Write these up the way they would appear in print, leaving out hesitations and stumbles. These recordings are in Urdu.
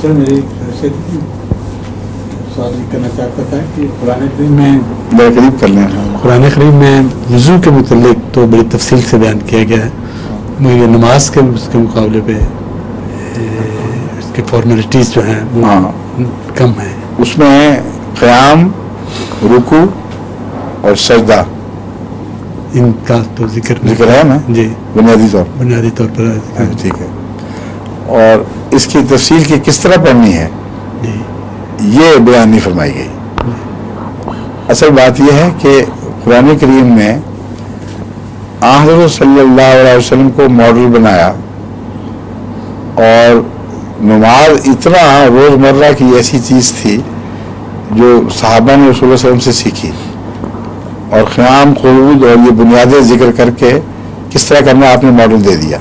سر میری سوال یہ کرنا چاہتا تھا کہ قرآن کریم میں قریب کر لیں. قرآن کریم میں وضو کے متعلق تو بڑی تفصیل سے بیان کیا گیا ہے، مگر نماز کے اس کے مقابلے پہ اس کے فارمیلٹیز جو ہیں وہ کم ہیں. اس میں قیام، رکوع اور سجدہ ان کا تو ذکر ہے نا جی بنیادی طور پر ٹھیک ہے. اور اس کی تفصیل کی کس طرح پڑھنی ہے جی یہ بیان نہیں فرمائی گئی. اصل بات یہ ہے کہ قرآن کریم میں حضرت صلی اللہ علیہ وسلم کو ماڈل بنایا، اور نماز اتنا روزمرہ کی ایسی چیز تھی جو صحابہ نے رسول اللہ علیہ وسلم سے سیکھی، اور قیام، قعود اور یہ بنیادیں ذکر کر کے کس طرح کرنا آپ نے ماڈل دے دیا.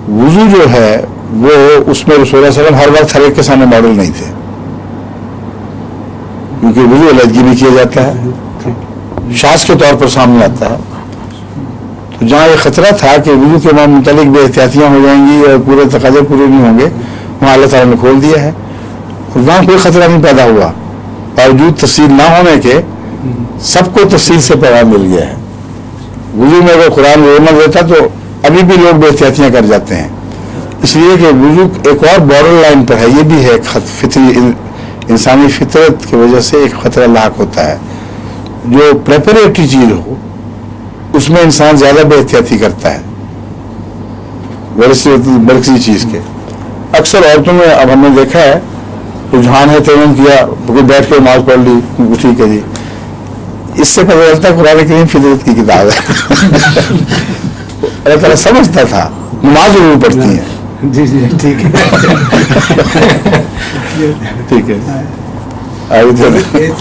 وضو جو ہے وہ اس میں رسول اللہ علیہ وسلم ہر وقت ہر ایک کے سامنے ماڈل نہیں تھے، کیونکہ وضو علیحدگی میں کیا جاتا ہے، شاذ کے طور پر سامنے آتا ہے. تو جہاں یہ خطرہ تھا کہ وضو کے متعلق بے احتیاطیاں ہو جائیں گی اور پورے تقاضے پورے نہیں ہوں گے، وہاں اللہ تعالیٰ نے کھول دیا ہے، اور وہاں کوئی خطرہ نہیں پیدا ہوا. باوجود تفصیل نہ ہونے کے سب کو تفصیل سے پیغام مل گیا ہے. وضو میں اگر قرآن وہ نہ دیتا تو ابھی بھی لوگ بے احتیاطیاں کر جاتے ہیں، اس لیے کہ وضو ایک اور بارڈر لائن پر ہے. یہ بھی ہے فطری انسانی فطرت کی وجہ سے ایک خطرہ لاحق ہوتا ہے. جو پریپریٹری چیز ہو اس میں انسان زیادہ بے احتیاطی کرتا ہے برکسی چیز کے. اکثر عورتوں میں اب ہم نے دیکھا ہے رجحان ہے تیمم کیا، بیٹھ کے نماز پڑھ لی، ٹھیک ہے جی. اس سے پتہ چلتا ہے قرآن کریم فطرت کی کتاب ہے. اللہ تعالیٰ سمجھتا تھا نماز ضرور پڑھتی ہیں. جی جی ٹھیک ہے ٹھیک ہے آگے